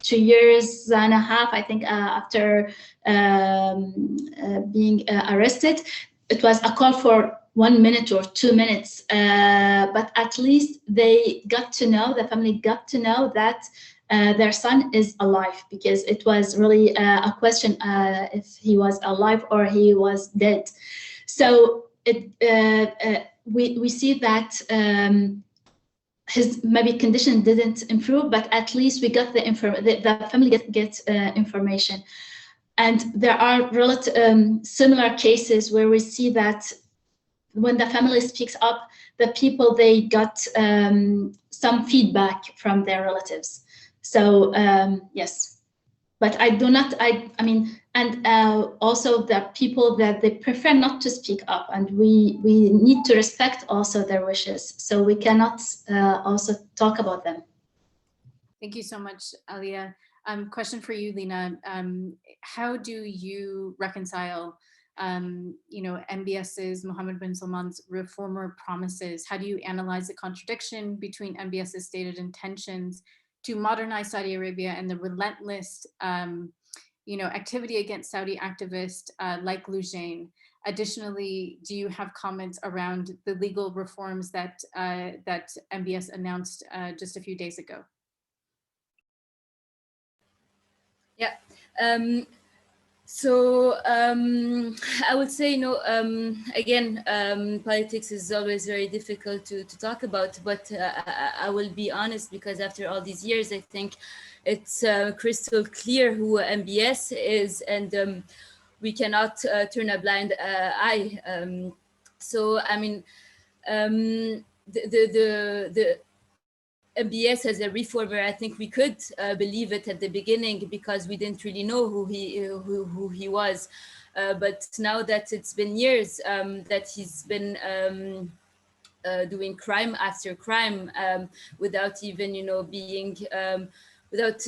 2 years and a half, I think, after being arrested. It was a call for 1 minute or 2 minutes, but at least they got to know, the family got to know that their son is alive, because it was really a question if he was alive or he was dead. So we see that his maybe condition didn't improve, but at least we got the family get information. And there are similar cases where we see that when the family speaks up, the people, they got some feedback from their relatives. So yes, but I do not, I mean, and also the people that they prefer not to speak up, and we need to respect also their wishes. So we cannot also talk about them. Thank you so much, Alia. Question for you, Lina. How do you reconcile MBS's, Mohammed bin Salman's reformer promises? How do you analyze the contradiction between MBS's stated intentions to modernize Saudi Arabia and the relentless activity against Saudi activists like Loujain? Additionally, do you have comments around the legal reforms that MBS announced just a few days ago? Yeah. So I would say, again, politics is always very difficult to talk about, but I will be honest, because after all these years, I think it's crystal clear who MBS is, and we cannot turn a blind eye. So, I mean, the MBS as a reformer, I think we could believe it at the beginning, because we didn't really know who he was. But now that it's been years that he's been doing crime after crime without even, being without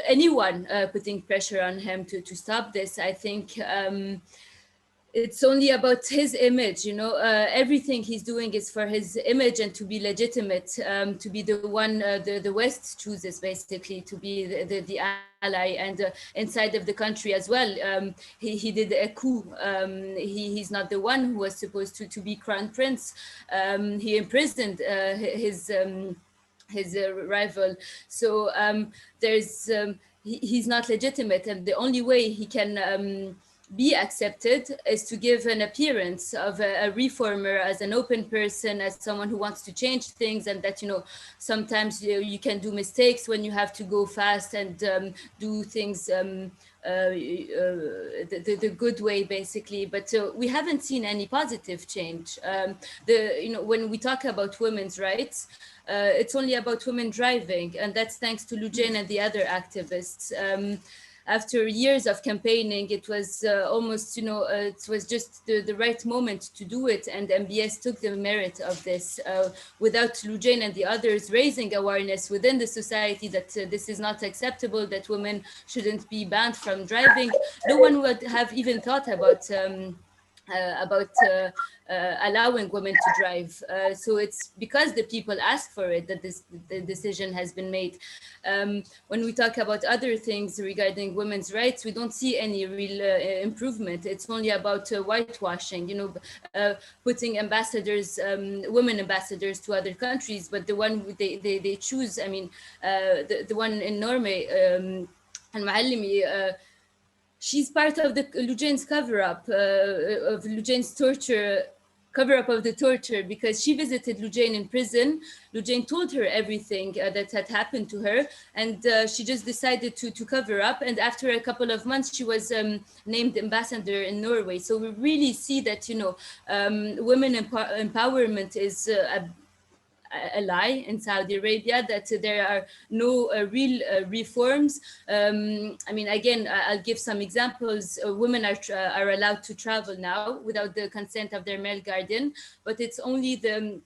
anyone putting pressure on him to stop this, I think. It's only about his image, everything he's doing is for his image and to be legitimate, to be the one the West chooses, basically, to be the ally, and inside of the country as well. He did a coup. He's not the one who was supposed to be crown prince. He imprisoned his rival. So he's not legitimate, and the only way he can be accepted is to give an appearance of a reformer, as an open person, as someone who wants to change things, and that sometimes you can do mistakes when you have to go fast and do things the good way, basically. But we haven't seen any positive change. When we talk about women's rights, it's only about women driving, and that's thanks to Loujain and the other activists. After years of campaigning, it was almost, it was just the right moment to do it. And MBS took the merit of this without Loujain and the others raising awareness within the society that this is not acceptable, that women shouldn't be banned from driving. No one would have even thought about allowing women to drive. So it's because the people ask for it that the decision has been made. When we talk about other things regarding women's rights, we don't see any real improvement. It's only about whitewashing, putting ambassadors, women ambassadors to other countries, but the one they choose, I mean, the one in Norway, Al-Muallimi, she's part of the Loujain's cover-up, of Loujain's torture cover up of the torture, because she visited Loujain in prison. Loujain told her everything that had happened to her, and she just decided to cover up. And after a couple of months, she was named ambassador in Norway. So we really see that, women empowerment is a lie in Saudi Arabia, that there are no real reforms. I mean, again, I'll give some examples. Women are allowed to travel now without the consent of their male guardian, but it's only the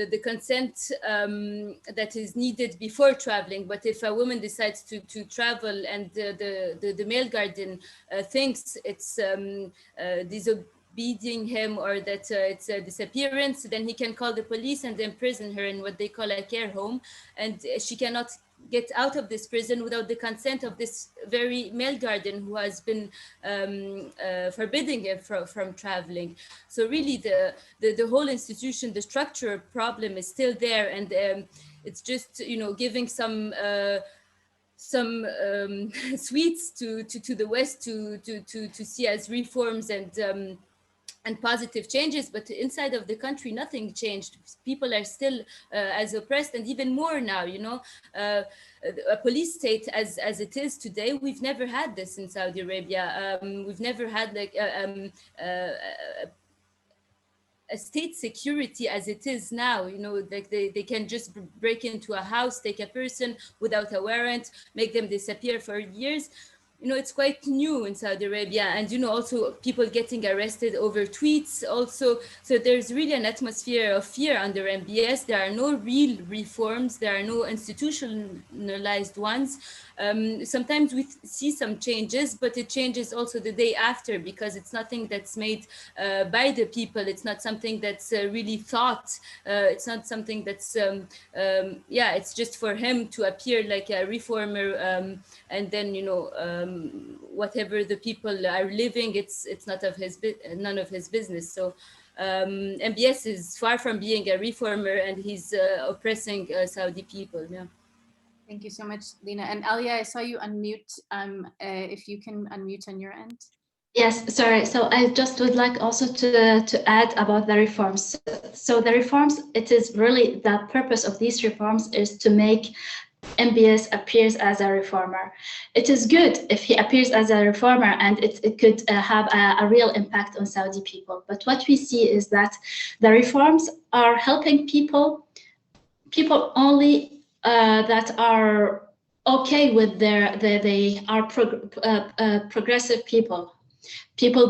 the consent that is needed before traveling. But if a woman decides to travel and the male guardian thinks it's disobeying him, or that it's a disappearance, then he can call the police and imprison her in what they call a care home. And she cannot get out of this prison without the consent of this very male guardian who has been forbidding him from traveling. So really the whole institution, the structure problem is still there. And it's just, giving some sweets to the West to see as reforms and positive changes, but inside of the country nothing changed. People are still as oppressed, and even more now. A police state as it is today, we've never had this in Saudi Arabia. We've never had like a state security as it is now. Like they can just break into a house, take a person without a warrant, make them disappear for years. It's quite new in Saudi Arabia. And also people getting arrested over tweets also. So there's really an atmosphere of fear under MBS. There are no real reforms, there are no institutionalized ones. Sometimes we see some changes, but it changes also the day after, because it's nothing that's made by the people. It's not something that's really thought. It's not something that's it's just for him to appear like a reformer, and then whatever the people are living, it's none of his business. So MBS is far from being a reformer, and he's oppressing Saudi people. Yeah. Thank you so much, Lina. And Alia, I saw you unmute. If you can unmute on your end. Yes, sorry. So I just would like also to add about the reforms. So the reforms, it is really the purpose of these reforms is to make MBS appears as a reformer. It is good if he appears as a reformer, and it could have a real impact on Saudi people. But what we see is that the reforms are helping people only that are okay with they are progressive people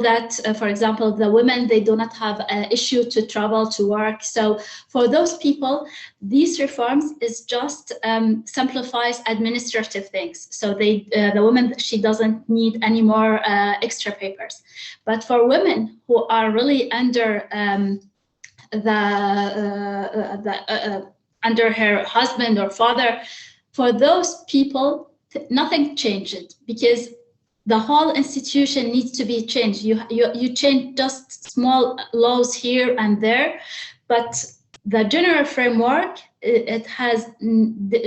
that, for example, the women, they do not have an issue to travel to work. So for those people, these reforms is just simplifies administrative things. So the woman, she doesn't need any more extra papers. But for women who are really under under her husband or father, for those people, nothing changed, because the whole institution needs to be changed. You change just small laws here and there, but the general framework, it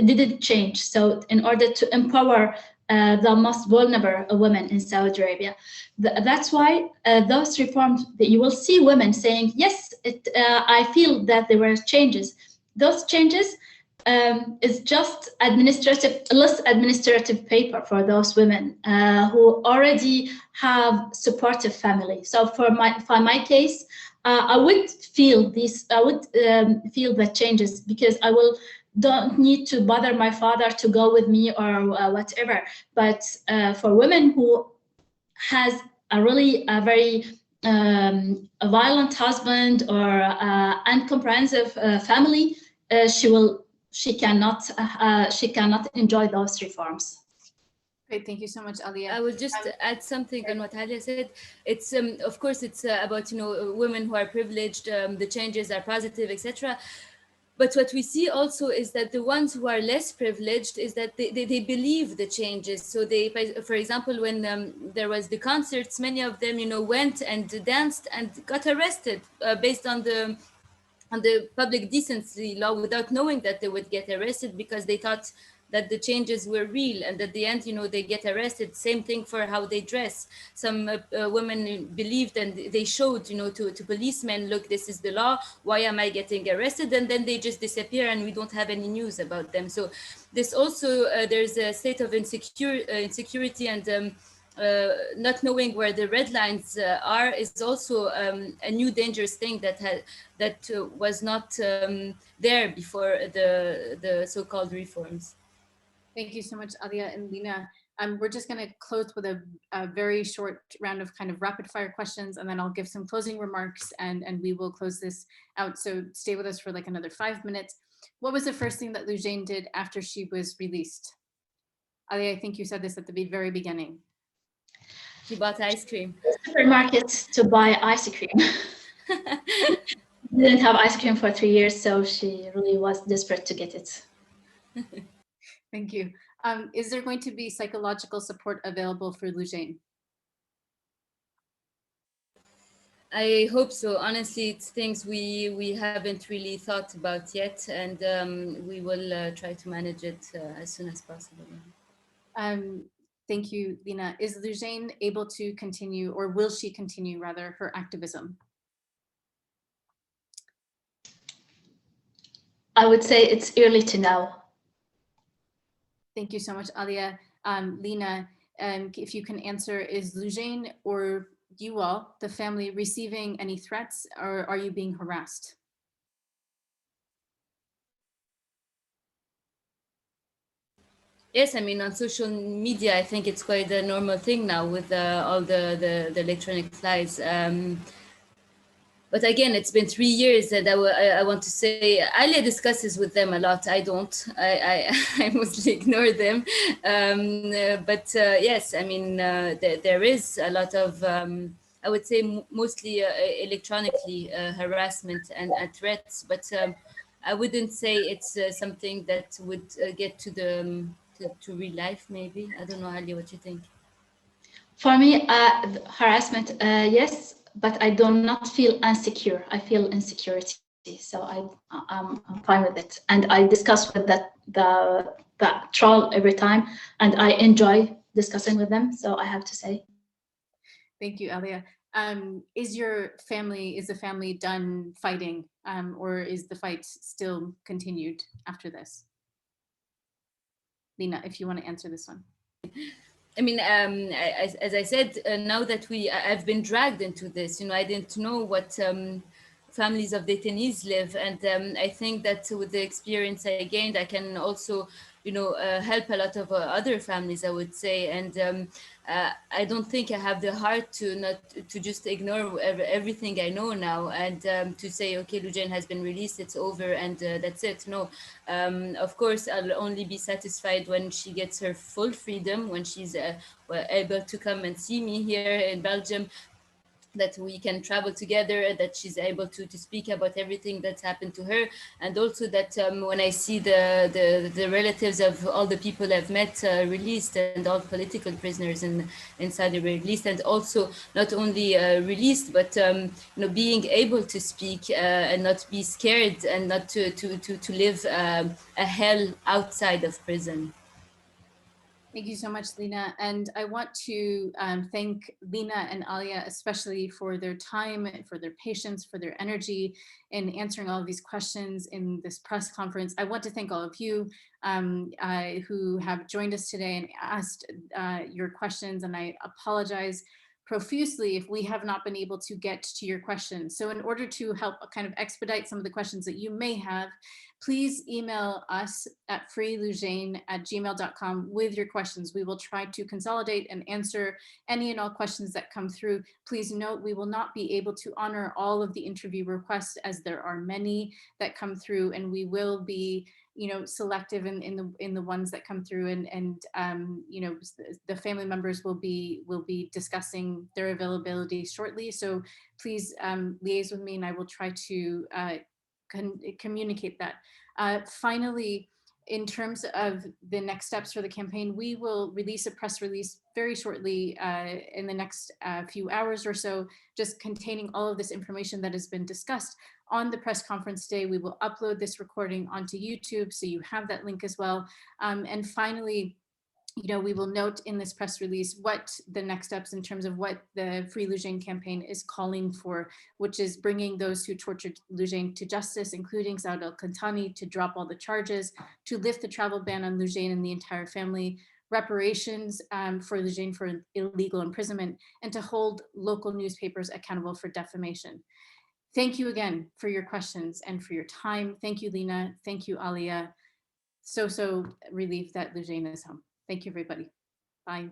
didn't change. So in order to empower the most vulnerable women in Saudi Arabia, that's why those reforms, that you will see women saying, yes, I feel that there were changes. Those changes is just less administrative paper for those women who already have supportive family. So for my case, I would feel this. I would feel the changes, because I don't need to bother my father to go with me or whatever. But for women who has a very a violent husband or incomprehensive family, she cannot enjoy those reforms. Great, thank you so much, Alia. I will just add something on what Alia said. It's of course it's about women who are privileged. The changes are positive, etc. But what we see also is that the ones who are less privileged is that they believe the changes. So for example, when there was the concerts, many of them went and danced and got arrested based on the public decency law, without knowing that they would get arrested, because they thought that the changes were real, and at the end, they get arrested. Same thing for how they dress. Some women believed, and they showed, to policemen, look, this is the law, why am I getting arrested? And then they just disappear, and we don't have any news about them. So this also, there's a state of insecurity, and not knowing where the red lines are is also a new dangerous thing that was not there before the so-called reforms. Thank you so much, Alia and Lina. We're just going to close with a very short round of kind of rapid fire questions, and then I'll give some closing remarks, and we will close this out. So stay with us for like another 5 minutes. What was the first thing that Loujain did after she was released? Alia, I think you said this at the very beginning. She bought ice cream. Supermarket to buy ice cream. Didn't have ice cream for 3 years, so she really was desperate to get it. Thank you. Is there going to be psychological support available for Loujain? I hope so. Honestly, it's things we haven't really thought about yet, and we will try to manage it as soon as possible. Thank you, Lina. Is Loujain able to continue, or will she continue rather, her activism? I would say it's early to know. Thank you so much, Alia. Lina, if you can answer, is Loujain or you all, the family, receiving any threats, or are you being harassed? Yes, I mean, on social media, I think it's quite a normal thing now with all the electronic flies. But again, it's been 3 years, and I want to say, Alia discusses with them a lot. I don't. I mostly ignore them. Yes, I mean, there is a lot of, I would say, mostly electronically harassment and threats. But I wouldn't say it's something that would get to to real life. Maybe, I don't know, Alia, what you think. For me, harassment, yes, but I do not feel insecure. I feel insecurity, so I'm fine with it. And I discuss with the troll every time, and I enjoy discussing with them. So I have to say. Thank you, Alia. Is the family done fighting, or is the fight still continued after this? Lina, if you want to answer this one. I mean, as I said, now that I've been dragged into this, I didn't know what families of detainees live. And I think that with the experience I gained, I can also, help a lot of other families, I would say. And I don't think I have the heart to just ignore everything I know now, and to say, okay, Loujain has been released, it's over, and that's it. No, of course, I'll only be satisfied when she gets her full freedom, when she's able to come and see me here in Belgium, that we can travel together, that she's able to speak about everything that's happened to her, and also that when I see the relatives of all the people I've met released, and all political prisoners in Saudi released, and also not only released, but being able to speak and not be scared, and not to live a hell outside of prison. Thank you so much, Lina. And I want to thank Lina and Alia, especially for their time, for their patience, for their energy in answering all of these questions in this press conference. I want to thank all of you who have joined us today and asked your questions, and I apologize profusely if we have not been able to get to your questions. So in order to help kind of expedite some of the questions that you may have, please email us at freeloujain@gmail.com with your questions. We will try to consolidate and answer any and all questions that come through. Please note, we will not be able to honor all of the interview requests, as there are many that come through, and we will be selective in the ones that come through, and the family members will be discussing their availability shortly. So please liaise with me, and I will try to communicate that. Finally, In terms of the next steps for the campaign, we will release a press release very shortly in the next few hours or so, just containing all of this information that has been discussed on the press conference day. We will upload this recording onto YouTube, so you have that link as well. And finally, we will note in this press release what the next steps in terms of what the Free Loujain campaign is calling for, which is bringing those who tortured Loujain to justice, including Saud al-Qahtani, to drop all the charges, to lift the travel ban on Loujain and the entire family, reparations for Loujain for illegal imprisonment, and to hold local newspapers accountable for defamation. Thank you again for your questions and for your time. Thank you, Lina. Thank you, Alia. So relieved that Loujain is home. Thank you, everybody. Bye.